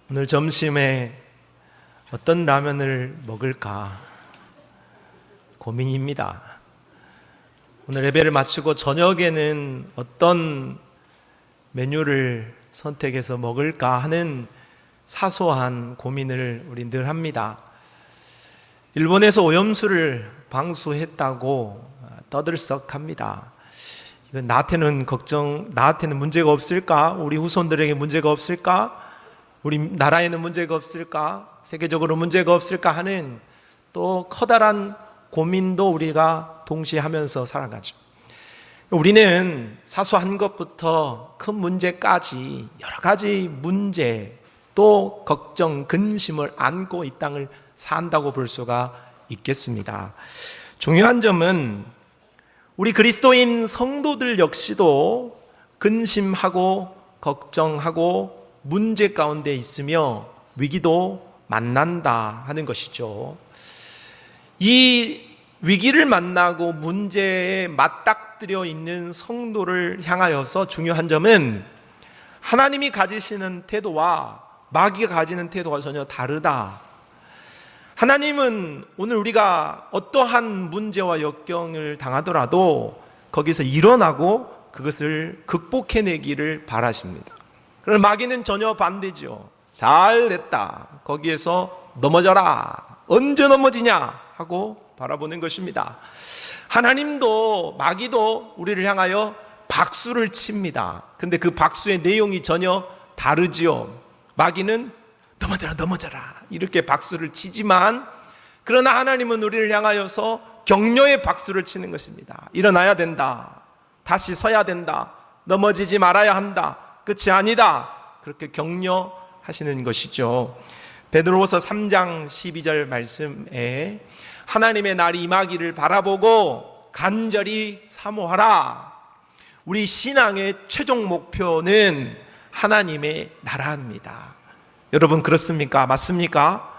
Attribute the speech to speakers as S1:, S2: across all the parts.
S1: 오늘 점심에 어떤 라면을 먹을까 고민입니다. 오늘 예배를 마치고 저녁에는 어떤 메뉴를 선택해서 먹을까 하는 사소한 고민을 우리 늘 합니다. 일본에서 오염수를 방수했다고 떠들썩합니다. 이건 나한테는 문제가 없을까? 우리 후손들에게 문제가 없을까? 우리 나라에는 문제가 없을까? 세계적으로 문제가 없을까 하는 또 커다란 고민도 우리가 동시에 하면서 살아가죠. 우리는 사소한 것부터 큰 문제까지 여러 가지 문제 또 걱정, 근심을 안고 이 땅을 산다고 볼 수가 있겠습니다. 중요한 점은 우리 그리스도인 성도들 역시도 근심하고 걱정하고 문제 가운데 있으며 위기도 만난다 하는 것이죠. 이 위기를 만나고 문제에 맞닥뜨려 있는 성도를 향하여서 중요한 점은 하나님이 가지시는 태도와 마귀가 가지는 태도가 전혀 다르다. 하나님은 오늘 우리가 어떠한 문제와 역경을 당하더라도 거기서 일어나고 그것을 극복해내기를 바라십니다. 그러나 마귀는 전혀 반대죠. 잘 됐다. 거기에서 넘어져라. 언제 넘어지냐 하고 바라보는 것입니다. 하나님도 마귀도 우리를 향하여 박수를 칩니다. 그런데 그 박수의 내용이 전혀 다르지요. 마귀는 넘어져라 이렇게 박수를 치지만 그러나 하나님은 우리를 향하여서 격려의 박수를 치는 것입니다. 일어나야 된다. 다시 서야 된다. 넘어지지 말아야 한다. 끝이 아니다. 그렇게 격려하시는 것이죠. 베드로후서 3장 12절 말씀에 하나님의 날이 임하기를 바라보고 간절히 사모하라. 우리 신앙의 최종 목표는 하나님의 나라입니다. 여러분 그렇습니까? 맞습니까?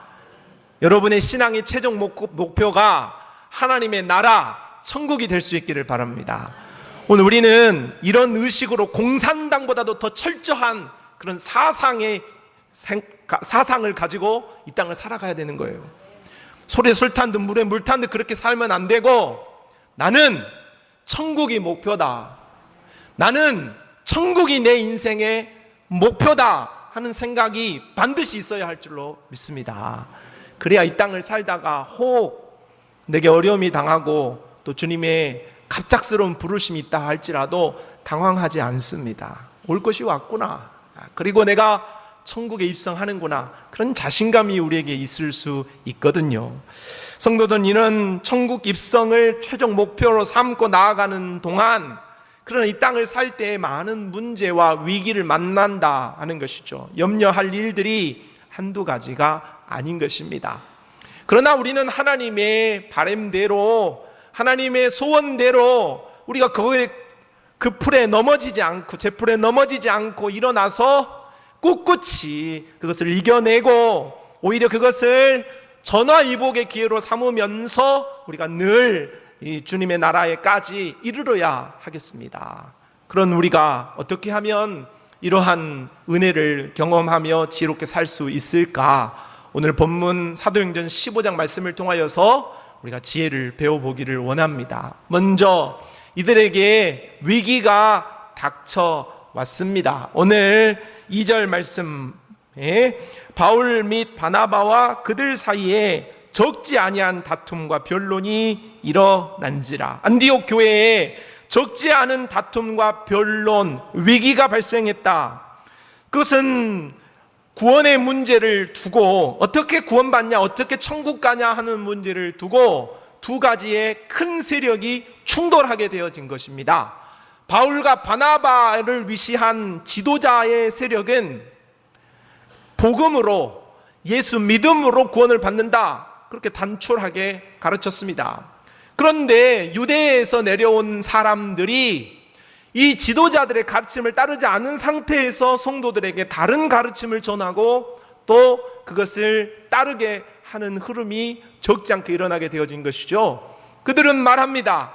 S1: 여러분의 신앙의 최종 목표가 하나님의 나라, 천국이 될 수 있기를 바랍니다. 오늘 우리는 이런 의식으로 공산당보다도 더 철저한 그런 사상을 가지고 이 땅을 살아가야 되는 거예요. 소리에 술 탄 듯 물에 물 탄 듯 그렇게 살면 안 되고 나는 천국이 목표다. 나는 천국이 내 인생의 목표다 하는 생각이 반드시 있어야 할 줄로 믿습니다. 그래야 이 땅을 살다가 혹 내게 어려움이 당하고 또 주님의 갑작스러운 부르심이 있다 할지라도 당황하지 않습니다. 올 것이 왔구나. 그리고 내가 천국에 입성하는구나. 그런 자신감이 우리에게 있을 수 있거든요. 성도들은 이런 천국 입성을 최종 목표로 삼고 나아가는 동안 그러나 이 땅을 살 때 많은 문제와 위기를 만난다 하는 것이죠. 염려할 일들이 한두 가지가 아닌 것입니다. 그러나 우리는 하나님의 바람대로 하나님의 소원대로 우리가 그 풀에 넘어지지 않고 제 풀에 넘어지지 않고 일어나서 꿋꿋이 그것을 이겨내고 오히려 그것을 전화위복의 기회로 삼으면서 우리가 늘 이 주님의 나라에까지 이르러야 하겠습니다. 그런 우리가 어떻게 하면 이러한 은혜를 경험하며 지혜롭게 살 수 있을까? 오늘 본문 사도행전 15장 말씀을 통하여서 우리가 지혜를 배워보기를 원합니다. 먼저 이들에게 위기가 닥쳐왔습니다. 오늘 2절 말씀에 바울 및 바나바와 그들 사이에 적지 아니한 다툼과 변론이 일어난지라. 안디옥 교회에 적지 않은 다툼과 변론, 위기가 발생했다. 그것은 구원의 문제를 두고 어떻게 구원받냐, 어떻게 천국 가냐 하는 문제를 두고 두 가지의 큰 세력이 충돌하게 되어진 것입니다. 바울과 바나바를 위시한 지도자의 세력은 복음으로 예수 믿음으로 구원을 받는다. 그렇게 단촐하게 가르쳤습니다. 그런데 유대에서 내려온 사람들이 이 지도자들의 가르침을 따르지 않은 상태에서 성도들에게 다른 가르침을 전하고 또 그것을 따르게 하는 흐름이 적지 않게 일어나게 되어진 것이죠. 그들은 말합니다.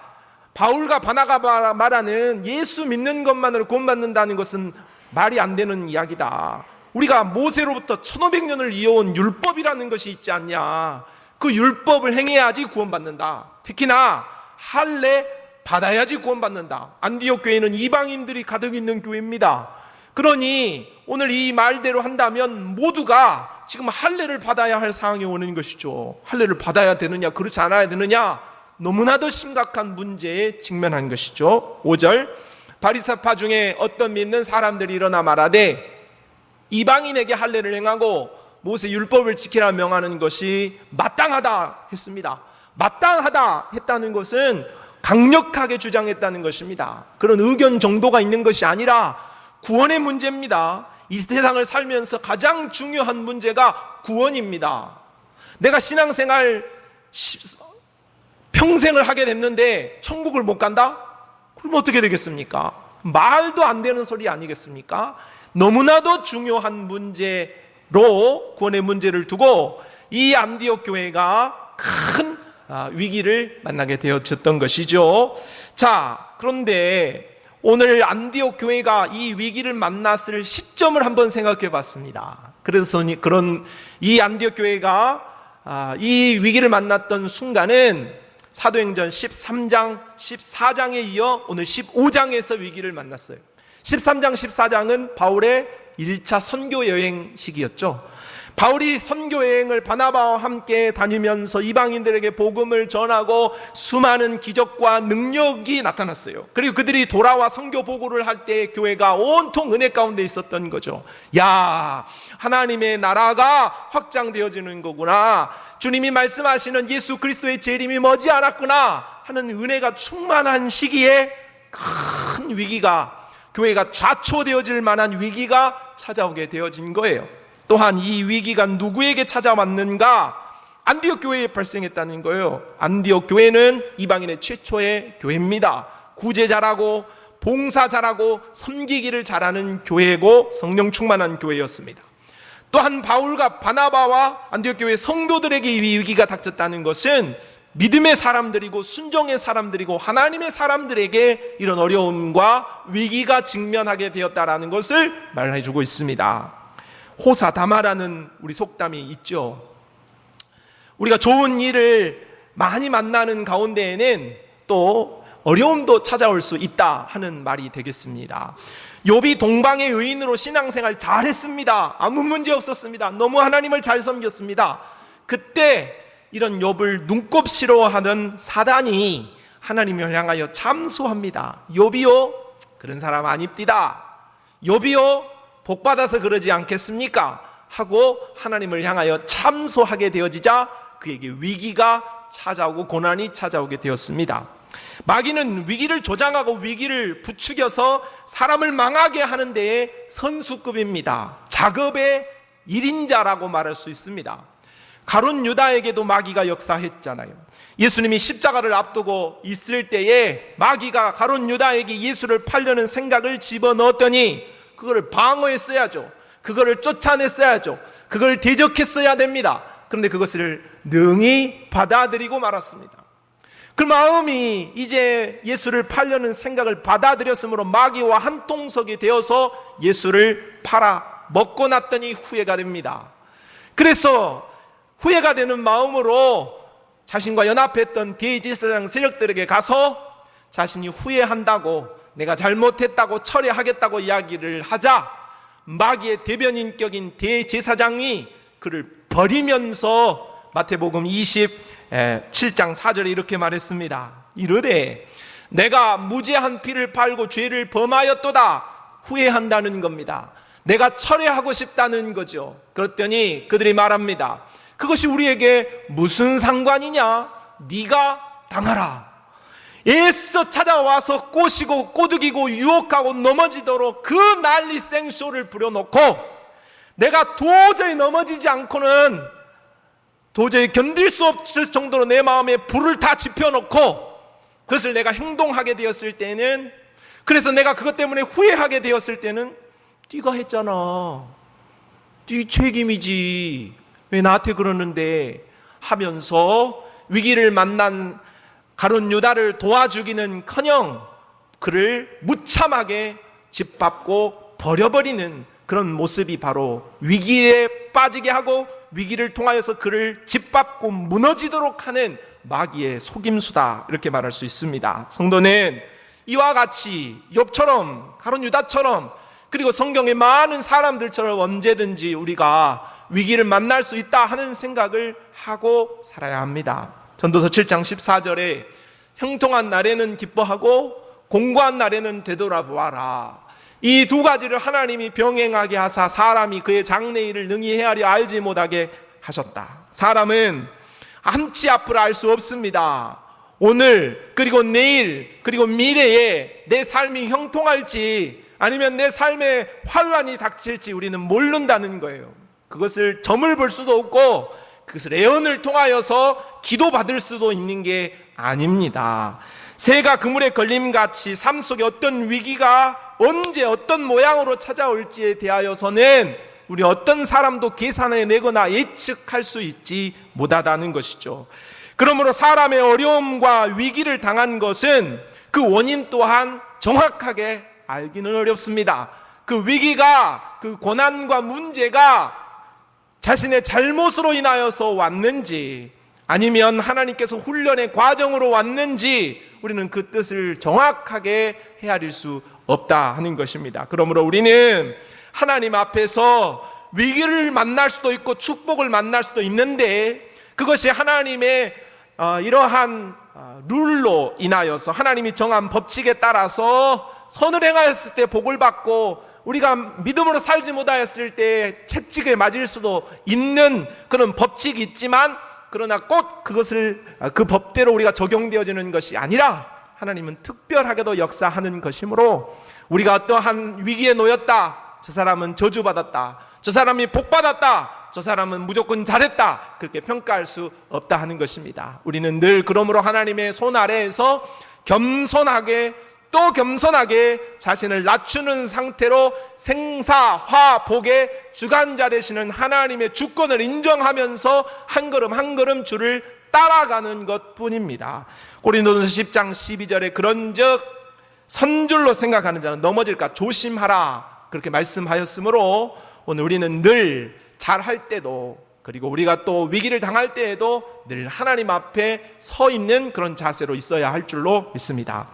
S1: 바울과 바나바가 말하는 예수 믿는 것만으로 구원받는다는 것은 말이 안 되는 이야기다. 우리가 모세로부터 1500년을 이어온 율법이라는 것이 있지 않냐. 그 율법을 행해야지 구원받는다. 특히나 할례 받아야지 구원받는다. 안디옥 교회는 이방인들이 가득 있는 교회입니다. 그러니 오늘 이 말대로 한다면 모두가 지금 할례를 받아야 할 상황이 오는 것이죠. 할례를 받아야 되느냐 그렇지 않아야 되느냐, 너무나도 심각한 문제에 직면한 것이죠. 5절, 바리새파 중에 어떤 믿는 사람들이 일어나 말하되 이방인에게 할례를 행하고 모세 율법을 지키라 명하는 것이 마땅하다 했습니다. 마땅하다 했다는 것은 강력하게 주장했다는 것입니다. 그런 의견 정도가 있는 것이 아니라 구원의 문제입니다. 이 세상을 살면서 가장 중요한 문제가 구원입니다. 내가 신앙생활 평생을 하게 됐는데 천국을 못 간다? 그럼 어떻게 되겠습니까? 말도 안 되는 소리 아니겠습니까? 너무나도 중요한 문제로 구원의 문제를 두고 이 안디옥 교회가 큰 위기를 만나게 되어졌던 것이죠. 자, 그런데 오늘 안디옥 교회가 이 위기를 만났을 시점을 한번 생각해 봤습니다. 그래서 이 안디옥 교회가 이 위기를 만났던 순간은 사도행전 13장, 14장에 이어 오늘 15장에서 위기를 만났어요. 13장, 14장은 바울의 1차 선교 여행 시기였죠. 바울이 선교 여행을 바나바와 함께 다니면서 이방인들에게 복음을 전하고 수많은 기적과 능력이 나타났어요. 그리고 그들이 돌아와 선교 보고를 할 때 교회가 온통 은혜 가운데 있었던 거죠. 야, 하나님의 나라가 확장되어지는 거구나, 주님이 말씀하시는 예수 그리스도의 재림이 머지않았구나 하는 은혜가 충만한 시기에 큰 위기가, 교회가 좌초되어질 만한 위기가 찾아오게 되어진 거예요. 또한 이 위기가 누구에게 찾아왔는가? 안디옥 교회에 발생했다는 거예요. 안디옥 교회는 이방인의 최초의 교회입니다. 구제 잘하고 봉사 잘하고 섬기기를 잘하는 교회고 성령 충만한 교회였습니다. 또한 바울과 바나바와 안디옥 교회 성도들에게 이 위기가 닥쳤다는 것은 믿음의 사람들이고 순종의 사람들이고 하나님의 사람들에게 이런 어려움과 위기가 직면하게 되었다는 것을 말해주고 있습니다. 호사다마라는 우리 속담이 있죠. 우리가 좋은 일을 많이 만나는 가운데에는 또 어려움도 찾아올 수 있다 하는 말이 되겠습니다. 욥이 동방의 의인으로 신앙생활 잘했습니다. 아무 문제 없었습니다. 너무 하나님을 잘 섬겼습니다. 그때 이런 욥을 눈곱시러워하는 사단이 하나님을 향하여 참소합니다. 욥이요, 그런 사람 아닙디다. 욥이요, 복받아서 그러지 않겠습니까? 하고 하나님을 향하여 참소하게 되어지자 그에게 위기가 찾아오고 고난이 찾아오게 되었습니다. 마귀는 위기를 조장하고 위기를 부추겨서 사람을 망하게 하는 데에 선수급입니다. 작업의 1인자라고 말할 수 있습니다. 가룟 유다에게도 마귀가 역사했잖아요. 예수님이 십자가를 앞두고 있을 때에 마귀가 가룟 유다에게 예수를 팔려는 생각을 집어넣었더니 그거를 방어했어야죠. 그거를 쫓아냈어야죠. 그걸 대적했어야 됩니다. 그런데 그것을 능히 받아들이고 말았습니다. 그 마음이 이제 예수를 팔려는 생각을 받아들였으므로 마귀와 한통속이 되어서 예수를 팔아 먹고 났더니 후회가 됩니다. 그래서 후회가 되는 마음으로 자신과 연합했던 대제사장 세력들에게 가서 자신이 후회한다고, 내가 잘못했다고 철회하겠다고 이야기를 하자 마귀의 대변인격인 대제사장이 그를 버리면서 마태복음 27장 4절에 이렇게 말했습니다. 이르되 내가 무죄한 피를 팔고 죄를 범하였도다, 후회한다는 겁니다. 내가 철회하고 싶다는 거죠. 그랬더니 그들이 말합니다. 그것이 우리에게 무슨 상관이냐? 네가 당하라. 애써 찾아와서 꼬시고 꼬드기고 유혹하고 넘어지도록 그 난리 생쇼를 부려놓고 내가 도저히 넘어지지 않고는 도저히 견딜 수 없을 정도로 내 마음에 불을 다 지펴놓고 그것을 내가 행동하게 되었을 때는, 그래서 내가 그것 때문에 후회하게 되었을 때는 네가 했잖아, 네 책임이지, 왜 나한테 그러는데 하면서 위기를 만난 가룟 유다를 도와주기는커녕 그를 무참하게 짓밟고 버려버리는 그런 모습이 바로 위기에 빠지게 하고 위기를 통하여서 그를 짓밟고 무너지도록 하는 마귀의 속임수다, 이렇게 말할 수 있습니다. 성도는 이와 같이 욥처럼, 가룟 유다처럼, 그리고 성경의 많은 사람들처럼 언제든지 우리가 위기를 만날 수 있다 하는 생각을 하고 살아야 합니다. 전도서 7장 14절에 형통한 날에는 기뻐하고 공고한 날에는 되돌아보아라. 이 두 가지를 하나님이 병행하게 하사 사람이 그의 장래일을 능히 헤아려 알지 못하게 하셨다. 사람은 한치 앞을 알 수 없습니다. 오늘 그리고 내일 그리고 미래에 내 삶이 형통할지 아니면 내 삶에 환란이 닥칠지 우리는 모른다는 거예요. 그것을 점을 볼 수도 없고 그것을 예언을 통하여서 기도받을 수도 있는 게 아닙니다. 새가 그물에 걸림같이 삶 속에 어떤 위기가 언제 어떤 모양으로 찾아올지에 대하여서는 우리 어떤 사람도 계산해내거나 예측할 수 있지 못하다는 것이죠. 그러므로 사람의 어려움과 위기를 당한 것은 그 원인 또한 정확하게 알기는 어렵습니다. 그 위기가, 그 고난과 문제가 자신의 잘못으로 인하여서 왔는지 아니면 하나님께서 훈련의 과정으로 왔는지 우리는 그 뜻을 정확하게 헤아릴 수 없다 하는 것입니다. 그러므로 우리는 하나님 앞에서 위기를 만날 수도 있고 축복을 만날 수도 있는데 그것이 하나님의 이러한 룰로 인하여서 하나님이 정한 법칙에 따라서 선을 행하였을 때 복을 받고 우리가 믿음으로 살지 못하였을 때 채찍에 맞을 수도 있는 그런 법칙이 있지만 그러나 꼭 그것을 그 법대로 우리가 적용되어지는 것이 아니라 하나님은 특별하게도 역사하는 것이므로 우리가 어떠한 위기에 놓였다, 저 사람은 저주받았다, 저 사람이 복받았다, 저 사람은 무조건 잘했다, 그렇게 평가할 수 없다 하는 것입니다. 우리는 늘 그러므로 하나님의 손 아래에서 겸손하게 또 겸손하게 자신을 낮추는 상태로 생사화복의 주관자 되시는 하나님의 주권을 인정하면서 한 걸음 한 걸음 주를 따라가는 것뿐입니다. 고린도전서 10장 12절에 그런즉 선줄로 생각하는 자는 넘어질까 조심하라, 그렇게 말씀하였으므로 오늘 우리는 늘 잘할 때도 그리고 우리가 또 위기를 당할 때에도 늘 하나님 앞에 서 있는 그런 자세로 있어야 할 줄로 믿습니다.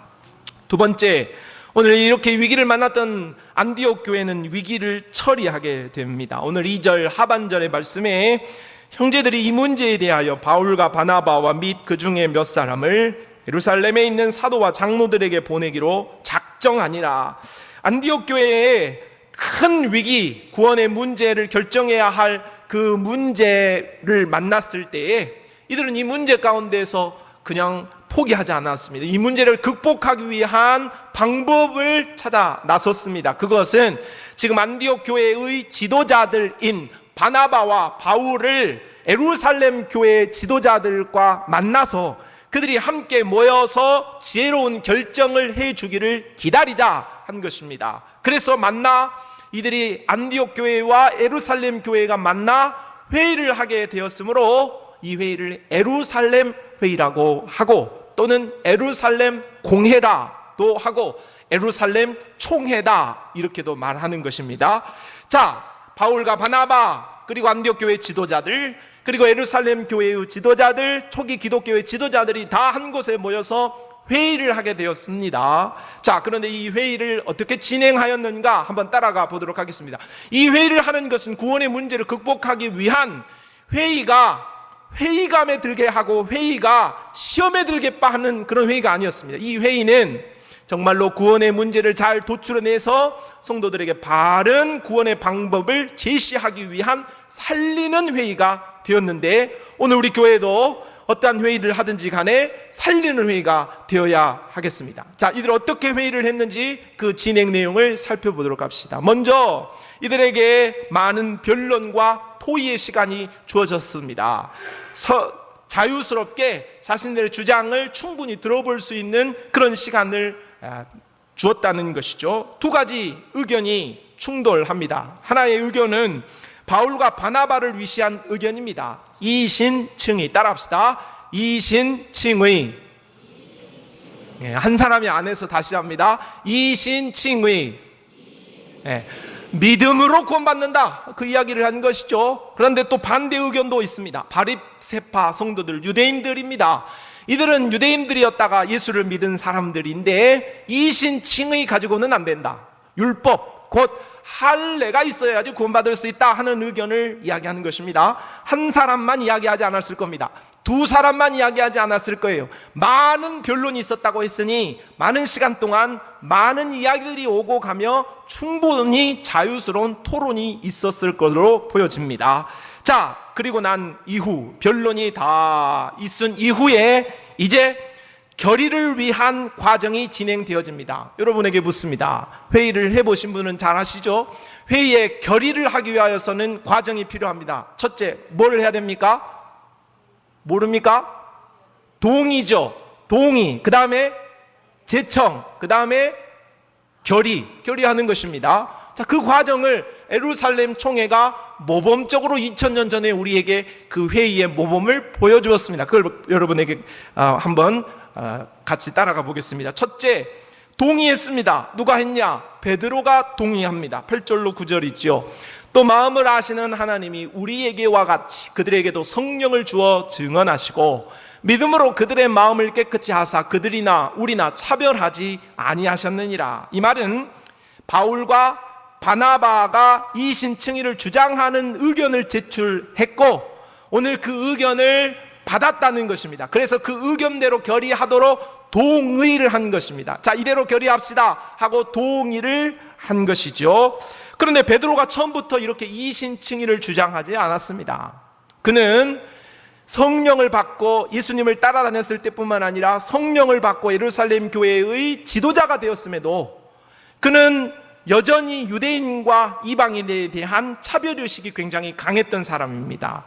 S1: 두 번째, 오늘 이렇게 위기를 만났던 안디옥 교회는 위기를 처리하게 됩니다. 오늘 2절 하반절의 말씀에 형제들이 이 문제에 대하여 바울과 바나바와 및 그 중에 몇 사람을 예루살렘에 있는 사도와 장로들에게 보내기로 작정하니라. 안디옥 교회에 큰 위기, 구원의 문제를 결정해야 할 그 문제를 만났을 때에 이들은 이 문제 가운데서 그냥 포기하지 않았습니다. 이 문제를 극복하기 위한 방법을 찾아 나섰습니다. 그것은 지금 안디옥 교회의 지도자들인 바나바와 바울을 예루살렘 교회의 지도자들과 만나서 그들이 함께 모여서 지혜로운 결정을 해주기를 기다리자 한 것입니다. 그래서 이들이 안디옥 교회와 예루살렘 교회가 만나 회의를 하게 되었으므로 이 회의를 예루살렘 회의라고 하고 또는 예루살렘 공회라도 하고 예루살렘 총회다 이렇게도 말하는 것입니다. 자, 바울과 바나바 그리고 안디옥 교회 지도자들 그리고 예루살렘 교회의 지도자들, 초기 기독교의 지도자들이 다 한 곳에 모여서 회의를 하게 되었습니다. 자, 그런데 이 회의를 어떻게 진행하였는가 한번 따라가 보도록 하겠습니다. 이 회의를 하는 것은 구원의 문제를 극복하기 위한 회의가 회의감에 들게 하고 회의가 시험에 들게 하는 그런 회의가 아니었습니다. 이 회의는 정말로 구원의 문제를 잘 도출해내서 성도들에게 바른 구원의 방법을 제시하기 위한 살리는 회의가 되었는데 오늘 우리 교회도 어떠한 회의를 하든지 간에 살리는 회의가 되어야 하겠습니다. 자, 이들 어떻게 회의를 했는지 그 진행 내용을 살펴보도록 합시다. 먼저 이들에게 많은 변론과 토의의 시간이 주어졌습니다. 자유스럽게 자신들의 주장을 충분히 들어볼 수 있는 그런 시간을 주었다는 것이죠. 두 가지 의견이 충돌합니다. 하나의 의견은 바울과 바나바를 위시한 의견입니다. 이신칭의, 따라합시다. 이신칭의. 한 사람이 안 해서 다시 합니다. 이신칭의. 믿음으로 구원받는다, 그 이야기를 한 것이죠. 그런데 또 반대 의견도 있습니다. 바리새파 성도들, 유대인들입니다. 이들은 유대인들이었다가 예수를 믿은 사람들인데 이신칭의 가지고는 안 된다. 율법, 곧 할례가 있어야지 구원받을 수 있다 하는 의견을 이야기하는 것입니다. 한 사람만 이야기하지 않았을 겁니다. 두 사람만 이야기하지 않았을 거예요. 많은 변론이 있었다고 했으니 많은 시간 동안 많은 이야기들이 오고 가며 충분히 자유스러운 토론이 있었을 것으로 보여집니다. 자, 그리고 난 이후 변론이 다 있은 이후에 이제 결의를 위한 과정이 진행되어집니다. 여러분에게 묻습니다. 회의를 해보신 분은 잘 아시죠? 회의에 결의를 하기 위하여서는 과정이 필요합니다. 첫째, 뭘 해야 됩니까? 모릅니까? 동의죠. 동의. 그 다음에 제청. 그 다음에 결의하는 것입니다. 자, 그 과정을 예루살렘 총회가 모범적으로 2000년 전에 우리에게 그 회의의 모범을 보여주었습니다. 그걸 여러분에게 한번 같이 따라가 보겠습니다. 첫째, 동의했습니다. 누가 했냐? 베드로가 동의합니다. 8절로 9절이죠. 또 마음을 아시는 하나님이 우리에게와 같이 그들에게도 성령을 주어 증언하시고 믿음으로 그들의 마음을 깨끗이 하사 그들이나 우리나 차별하지 아니하셨느니라. 이 말은 바울과 바나바가 이신칭의를 주장하는 의견을 제출했고 오늘 그 의견을 받았다는 것입니다. 그래서 그 의견대로 결의하도록 동의를 한 것입니다. 자, 이대로 결의합시다 하고 동의를 한 것이죠. 그런데 베드로가 처음부터 이렇게 이신칭의를 주장하지 않았습니다. 그는 성령을 받고 예수님을 따라다녔을 때뿐만 아니라 성령을 받고 예루살렘 교회의 지도자가 되었음에도 그는 여전히 유대인과 이방인에 대한 차별의식이 굉장히 강했던 사람입니다.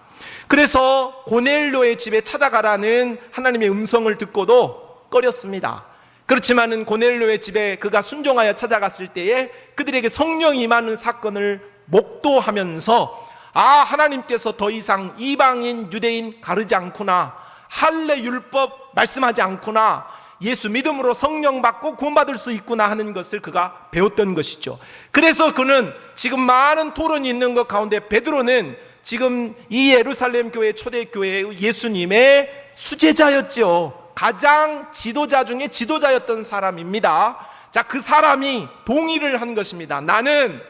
S1: 그래서 고넬료의 집에 찾아가라는 하나님의 음성을 듣고도 꺼렸습니다. 그렇지만은 고넬료의 집에 그가 순종하여 찾아갔을 때에 그들에게 성령이 임하는 사건을 목도하면서 하나님께서 더 이상 이방인, 유대인 가르지 않구나, 할례 율법 말씀하지 않구나, 예수 믿음으로 성령 받고 구원받을 수 있구나 하는 것을 그가 배웠던 것이죠. 그래서 그는 지금 많은 토론이 있는 것 가운데 베드로는 지금 이 예루살렘 교회 초대교회의 예수님의 수제자였죠. 가장 지도자 중에 지도자였던 사람입니다. 자, 그 사람이 동의를 한 것입니다. 나는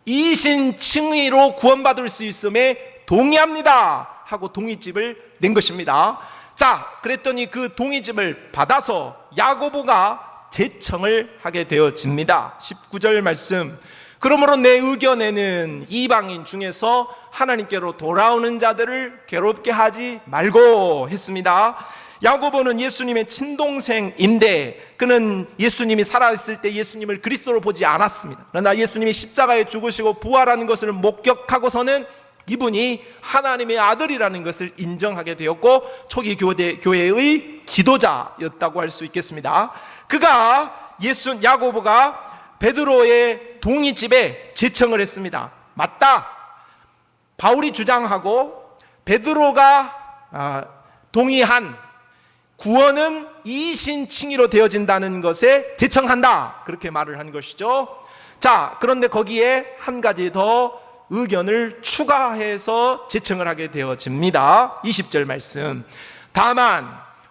S1: 이신칭의로 구원받을 수 있음에 동의합니다 하고 동의집을 낸 것입니다. 자, 그랬더니 그 동의집을 받아서 야고보가 제청을 하게 되어집니다. 19절 말씀. 그러므로 내 의견에는 이방인 중에서 하나님께로 돌아오는 자들을 괴롭게 하지 말고 했습니다. 야고보는 예수님의 친동생인데 그는 예수님이 살아있을 때 예수님을 그리스도로 보지 않았습니다. 그러나 예수님이 십자가에 죽으시고 부활하는 것을 목격하고서는 이분이 하나님의 아들이라는 것을 인정하게 되었고 초기 교회의 지도자였다고 할 수 있겠습니다. 야고보가 베드로의 동의집에 제청을 했습니다. 맞다. 바울이 주장하고 베드로가 동의한 구원은 이신칭의로 되어진다는 것에 제청한다, 그렇게 말을 한 것이죠. 자, 그런데 거기에 한 가지 더 의견을 추가해서 제청을 하게 되어집니다. 20절 말씀. 다만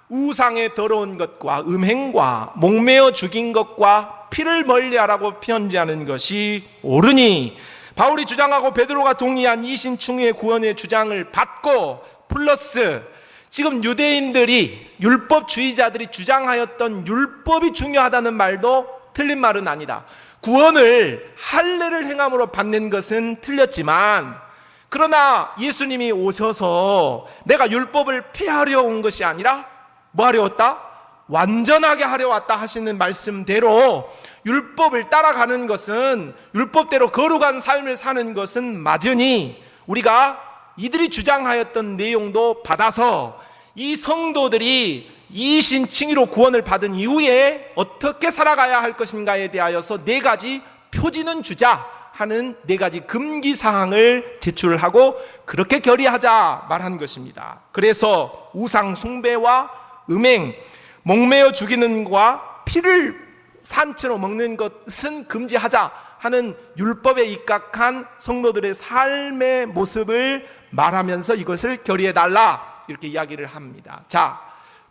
S1: 우상의 더러운 것과 음행과 목매어 죽인 것과 피를 멀리하라고 편지하는 것이 옳으니, 바울이 주장하고 베드로가 동의한 이신칭의의 구원의 주장을 받고 플러스 지금 유대인들이, 율법주의자들이 주장하였던 율법이 중요하다는 말도 틀린 말은 아니다. 구원을 할례를 행함으로 받는 것은 틀렸지만, 그러나 예수님이 오셔서 내가 율법을 폐하려 온 것이 아니라 뭐 하려 왔다? 완전하게 하려 왔다 하시는 말씀대로 율법을 따라가는 것은, 율법대로 거룩한 삶을 사는 것은 맞으니 우리가 이들이 주장하였던 내용도 받아서 이 성도들이 이신칭의로 구원을 받은 이후에 어떻게 살아가야 할 것인가에 대하여서 4가지 표지는 주자 하는 4가지 금기사항을 제출하고 그렇게 결의하자 말한 것입니다. 그래서 우상 숭배와 음행, 목매어 죽이는 것과 피를 산채로 먹는 것은 금지하자 하는 율법에 입각한 성도들의 삶의 모습을 말하면서 이것을 결의해달라 이렇게 이야기를 합니다. 자,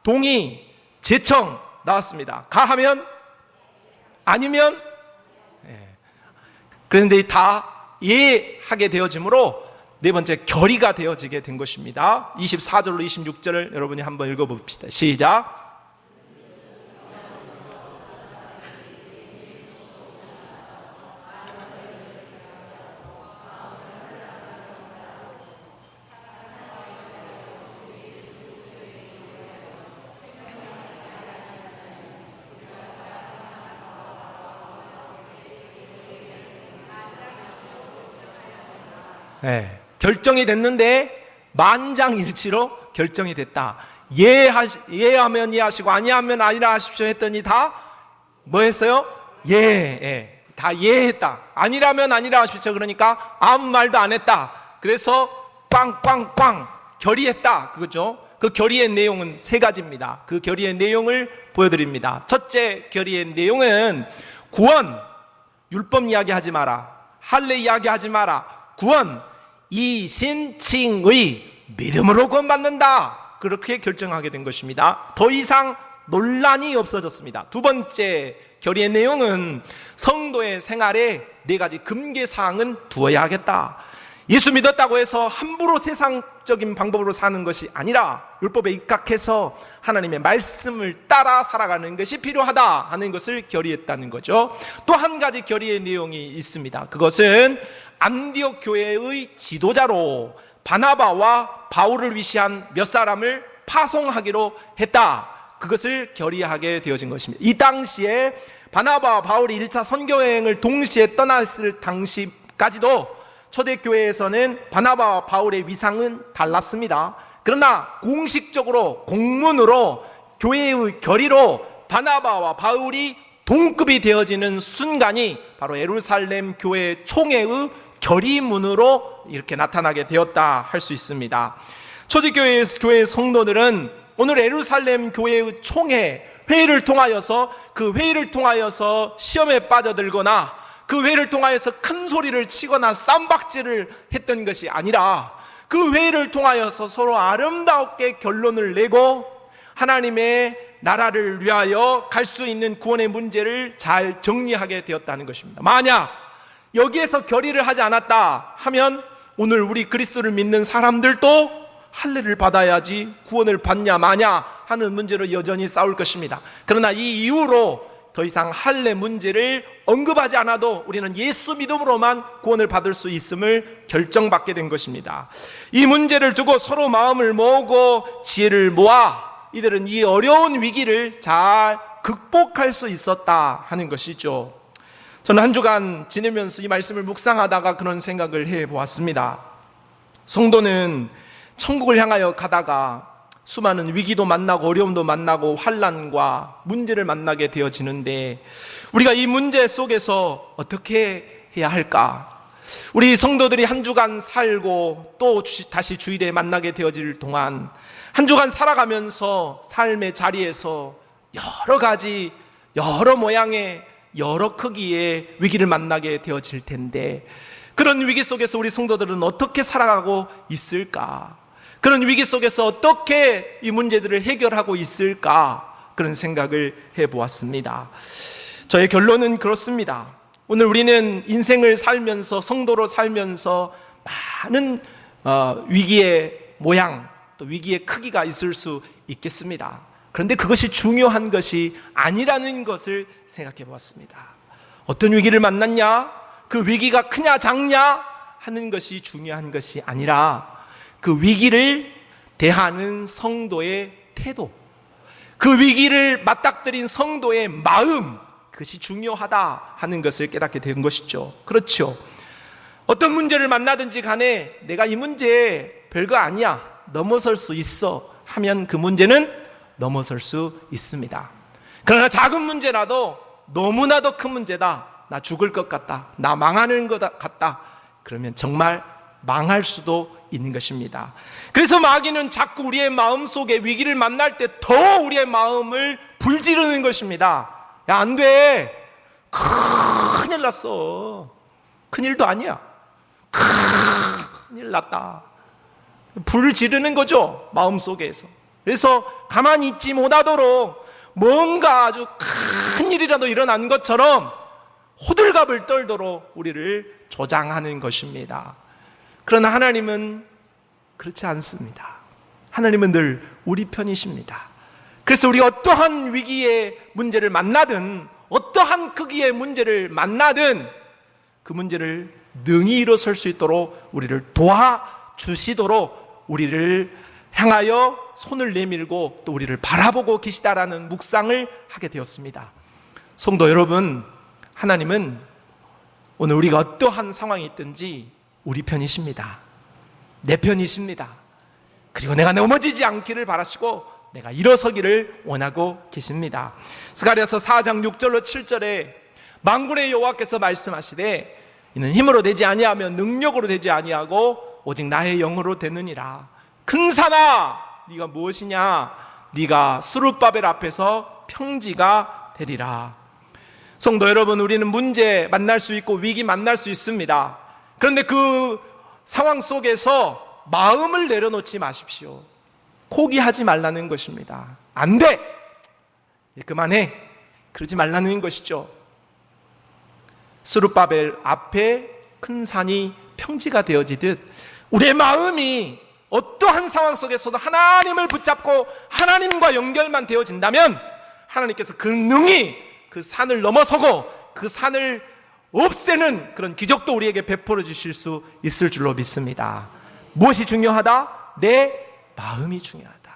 S1: 동의, 제청 나왔습니다. 가하면? 아니면? 그런데 다 예하게 되어지므로 네 번째 결의가 되어지게 된 것입니다. 24절로 26절을 여러분이 한번 읽어봅시다. 시작. 네, 결정이 됐는데 만장일치로 결정이 됐다. 예하면 예하시고 아니하면 아니라 하십시오 했더니 다 뭐 했어요? 다 예했다. 아니라면 아니라 하십시오. 그러니까 아무 말도 안 했다. 그래서 빵빵빵 결의했다. 그거죠. 그 결의의 내용은 세 가지입니다. 그 결의의 내용을 보여드립니다. 첫째 결의의 내용은 구원, 율법 이야기하지 마라. 할례 이야기하지 마라. 구원, 이신칭의 믿음으로 구원받는다. 그렇게 결정하게 된 것입니다. 더 이상 논란이 없어졌습니다. 두 번째 결의의 내용은 성도의 생활에 네 가지 금계사항은 두어야 하겠다. 예수 믿었다고 해서 함부로 세상적인 방법으로 사는 것이 아니라 율법에 입각해서 하나님의 말씀을 따라 살아가는 것이 필요하다 하는 것을 결의했다는 거죠. 또 한 가지 결의의 내용이 있습니다. 그것은 안디옥 교회의 지도자로 바나바와 바울을 위시한 몇 사람을 파송하기로 했다. 그것을 결의하게 되어진 것입니다. 이 당시에 바나바와 바울이 1차 선교여행을 동시에 떠났을 당시까지도 초대교회에서는 바나바와 바울의 위상은 달랐습니다. 그러나 공식적으로 공문으로 교회의 결의로 바나바와 바울이 동급이 되어지는 순간이 바로 예루살렘 교회 총회의 결의문으로 이렇게 나타나게 되었다 할 수 있습니다. 초대교회 교회 성도들은 오늘 예루살렘 교회의 총회 회의를 통하여서 그 회의를 통하여서 시험에 빠져들거나 그 회의를 통하여서 큰 소리를 치거나 쌈박질을 했던 것이 아니라 그 회의를 통하여서 서로 아름답게 결론을 내고 하나님의 나라를 위하여 갈 수 있는 구원의 문제를 잘 정리하게 되었다는 것입니다. 만약 여기에서 결의를 하지 않았다 하면 오늘 우리 그리스도를 믿는 사람들도 할례를 받아야지 구원을 받냐 마냐 하는 문제로 여전히 싸울 것입니다. 그러나 이 이후로 더 이상 할례 문제를 언급하지 않아도 우리는 예수 믿음으로만 구원을 받을 수 있음을 결정받게 된 것입니다. 이 문제를 두고 서로 마음을 모으고 지혜를 모아 이들은 이 어려운 위기를 잘 극복할 수 있었다 하는 것이죠. 저는 한 주간 지내면서 이 말씀을 묵상하다가 그런 생각을 해보았습니다. 성도는 천국을 향하여 가다가 수많은 위기도 만나고 어려움도 만나고 환난과 문제를 만나게 되어지는데 우리가 이 문제 속에서 어떻게 해야 할까? 우리 성도들이 한 주간 살고 또 다시 주일에 만나게 되어질 동안 한 주간 살아가면서 삶의 자리에서 여러 가지 여러 모양의 여러 크기의 위기를 만나게 되어질 텐데 그런 위기 속에서 우리 성도들은 어떻게 살아가고 있을까? 그런 위기 속에서 어떻게 이 문제들을 해결하고 있을까? 그런 생각을 해보았습니다. 저의 결론은 그렇습니다. 오늘 우리는 인생을 살면서 성도로 살면서 많은 위기의 모양 또 위기의 크기가 있을 수 있겠습니다. 그런데 그것이 중요한 것이 아니라는 것을 생각해 보았습니다. 어떤 위기를 만났냐? 그 위기가 크냐 작냐? 하는 것이 중요한 것이 아니라 그 위기를 대하는 성도의 태도, 그 위기를 맞닥뜨린 성도의 마음, 그것이 중요하다 하는 것을 깨닫게 된 것이죠. 그렇죠. 어떤 문제를 만나든지 간에 내가 이 문제 별거 아니야, 넘어설 수 있어 하면 그 문제는 넘어설 수 있습니다. 그러나 작은 문제라도 너무나도 큰 문제다, 나 죽을 것 같다, 나 망하는 것 같다, 그러면 정말 망할 수도 있는 것입니다. 그래서 마귀는 자꾸 우리의 마음속에 위기를 만날 때 더 우리의 마음을 불지르는 것입니다. 야, 안 돼. 큰일 났어. 큰일도 아니야. 큰일 났다. 불을 지르는 거죠, 마음속에서. 그래서 가만히 있지 못하도록 뭔가 아주 큰 일이라도 일어난 것처럼 호들갑을 떨도록 우리를 조장하는 것입니다. 그러나 하나님은 그렇지 않습니다. 하나님은 늘 우리 편이십니다. 그래서 우리 어떠한 위기의 문제를 만나든 어떠한 크기의 문제를 만나든 그 문제를 능히 일어설 수 있도록 우리를 도와주시도록 우리를 향하여 손을 내밀고 또 우리를 바라보고 계시다라는 묵상을 하게 되었습니다. 성도 여러분, 하나님은 오늘 우리가 어떠한 상황이 있든지 우리 편이십니다. 내 편이십니다. 그리고 내가 넘어지지 않기를 바라시고 내가 일어서기를 원하고 계십니다. 스가랴서 4장 6절로 7절에 만군의 여호와께서 말씀하시되 이는 힘으로 되지 아니하며 능력으로 되지 아니하고 오직 나의 영으로 되느니라. 큰 산아, 네가 무엇이냐? 네가 스룹바벨 앞에서 평지가 되리라. 성도 여러분, 우리는 문제 만날 수 있고 위기 만날 수 있습니다. 그런데 그 상황 속에서 마음을 내려놓지 마십시오. 포기하지 말라는 것입니다. 안 돼! 그만해! 그러지 말라는 것이죠. 스룹바벨 앞에 큰 산이 평지가 되어지듯 우리의 마음이 어떠한 상황 속에서도 하나님을 붙잡고 하나님과 연결만 되어진다면 하나님께서 능히 그 산을 넘어서고 그 산을 없애는 그런 기적도 우리에게 베풀어 주실 수 있을 줄로 믿습니다. 무엇이 중요하다? 내 마음이 중요하다.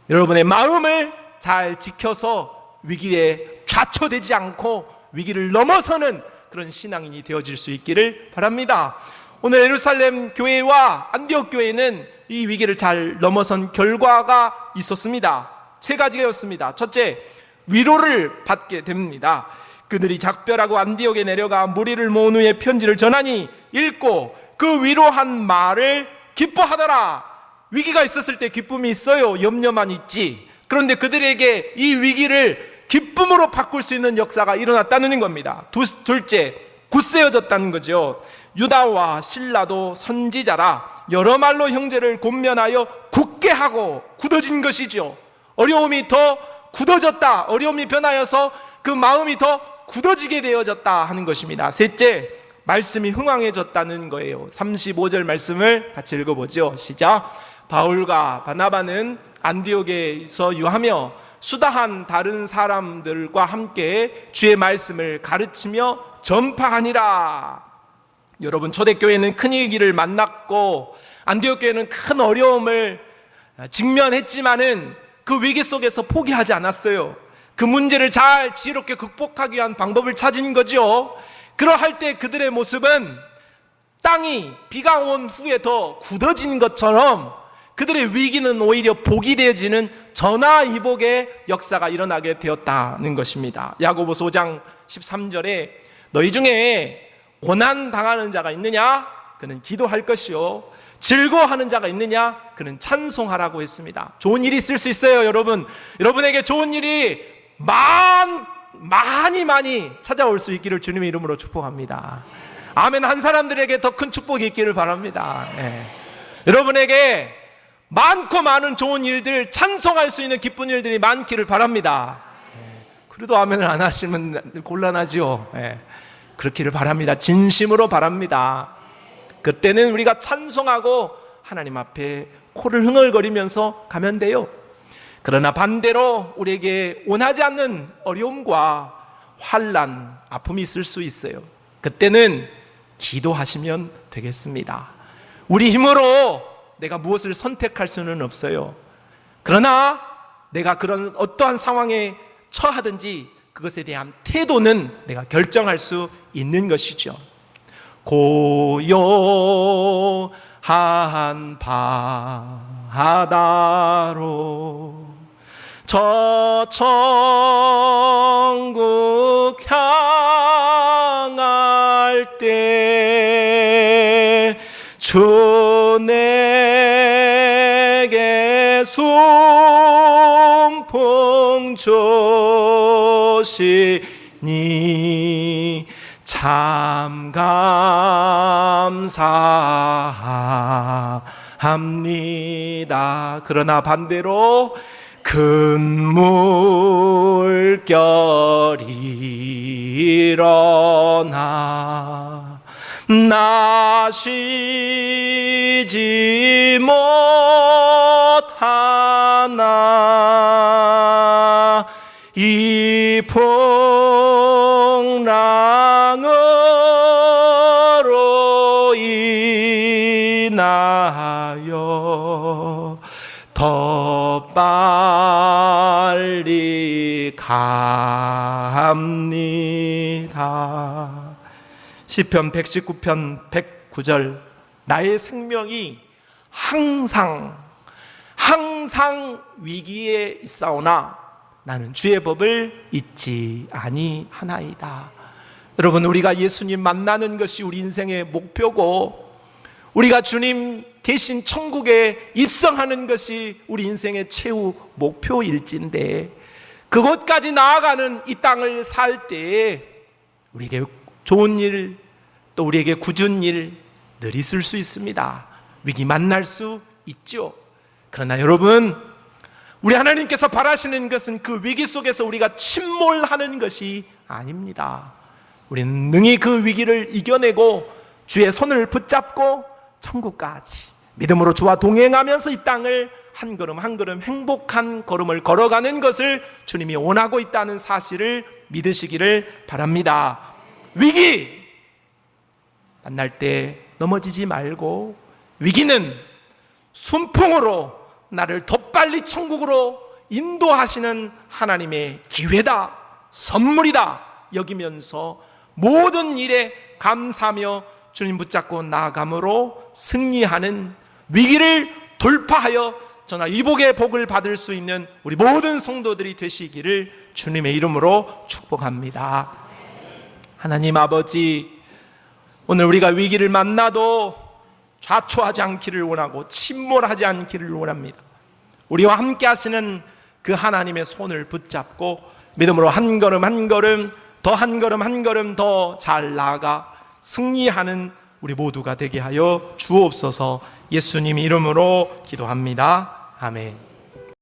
S1: 여러분의 마음을 잘 지켜서 위기에 좌초되지 않고 위기를 넘어서는 그런 신앙인이 되어질 수 있기를 바랍니다. 오늘 예루살렘 교회와 안디옥 교회는 이 위기를 잘 넘어선 결과가 있었습니다. 세 가지였습니다. 첫째, 위로를 받게 됩니다. 그들이 작별하고 안디옥에 내려가 무리를 모은 후에 편지를 전하니 읽고 그 위로한 말을 기뻐하더라. 위기가 있었을 때 기쁨이 있어요? 염려만 있지. 그런데 그들에게 이 위기를 기쁨으로 바꿀 수 있는 역사가 일어났다는 겁니다. 둘째, 굳세어졌다는 거죠. 유다와 실라도 선지자라 여러 말로 형제를 권면하여 굳게 하고 굳어진 것이죠. 어려움이 더 굳어졌다. 어려움이 변하여서 그 마음이 더 굳어지게 되어졌다 하는 것입니다. 셋째, 말씀이 흥황해졌다는 거예요. 35절 말씀을 같이 읽어보죠. 시작. 바울과 바나바는 안디옥에서 유하며 수다한 다른 사람들과 함께 주의 말씀을 가르치며 전파하니라. 여러분, 초대교회는 큰 위기를 만났고 안디옥 교회는 큰 어려움을 직면했지만은 그 위기 속에서 포기하지 않았어요. 그 문제를 잘 지혜롭게 극복하기 위한 방법을 찾은 거죠. 그러할 때 그들의 모습은 땅이 비가 온 후에 더 굳어진 것처럼 그들의 위기는 오히려 복이 되어지는 전화위복의 역사가 일어나게 되었다는 것입니다. 야고보서 5장 13절에 너희 중에 고난 당하는 자가 있느냐? 그는 기도할 것이요. 즐거워하는 자가 있느냐? 그는 찬송하라고 했습니다. 좋은 일이 있을 수 있어요, 여러분. 여러분에게 좋은 일이 많이 찾아올 수 있기를 주님의 이름으로 축복합니다. 아멘. 한 사람들에게 더 큰 축복이 있기를 바랍니다. 여러분에게 많고 많은 좋은 일들, 찬송할 수 있는 기쁜 일들이 많기를 바랍니다. 그래도 아멘을 안 하시면 곤란하죠. 그렇기를 바랍니다. 진심으로 바랍니다. 그때는 우리가 찬송하고 하나님 앞에 코를 흥얼거리면서 가면 돼요. 그러나 반대로 우리에게 원하지 않는 어려움과 환난, 아픔이 있을 수 있어요. 그때는 기도하시면 되겠습니다. 우리 힘으로 내가 무엇을 선택할 수는 없어요. 그러나 내가 그런 어떠한 상황에 처하든지 그것에 대한 태도는 내가 결정할 수 있는 것이죠. 고요한 바다로 저 천국 향할 때 주 내게 순풍 주시니 참 감사합니다. 그러나 반대로 큰 물결이 일어나 나시지 못하나 이 풍랑으로 인하여 더 빨리 갑니다. 시편 119편 109절 나의 생명이 항상 위기에 있사오나 나는 주의 법을 잊지 아니하나이다. 여러분, 우리가 예수님 만나는 것이 우리 인생의 목표고 우리가 주님 계신 천국에 입성하는 것이 우리 인생의 최후 목표일진데 그곳까지 나아가는 이 땅을 살 때에 우리에게 좋은 일, 또 우리에게 굳은 일 늘 있을 수 있습니다. 위기 만날 수 있죠. 그러나 여러분, 우리 하나님께서 바라시는 것은 그 위기 속에서 우리가 침몰하는 것이 아닙니다. 우리는 능히 그 위기를 이겨내고 주의 손을 붙잡고 천국까지 믿음으로 주와 동행하면서 이 땅을 한 걸음 한 걸음 행복한 걸음을 걸어가는 것을 주님이 원하고 있다는 사실을 믿으시기를 바랍니다. 위기 만날 때 넘어지지 말고 위기는 순풍으로 나를 더 빨리 천국으로 인도하시는 하나님의 기회다, 선물이다 여기면서 모든 일에 감사하며 주님 붙잡고 나아감으로 승리하는, 위기를 돌파하여 저나 이복의 복을 받을 수 있는 우리 모든 성도들이 되시기를 주님의 이름으로 축복합니다. 하나님 아버지, 오늘 우리가 위기를 만나도 좌초하지 않기를 원하고 침몰하지 않기를 원합니다. 우리와 함께 하시는 그 하나님의 손을 붙잡고 믿음으로 한 걸음 한 걸음 더 한 걸음 한 걸음 더 잘 나아가 승리하는 우리 모두가 되게 하여 주옵소서. 예수님 이름으로 기도합니다. 아멘.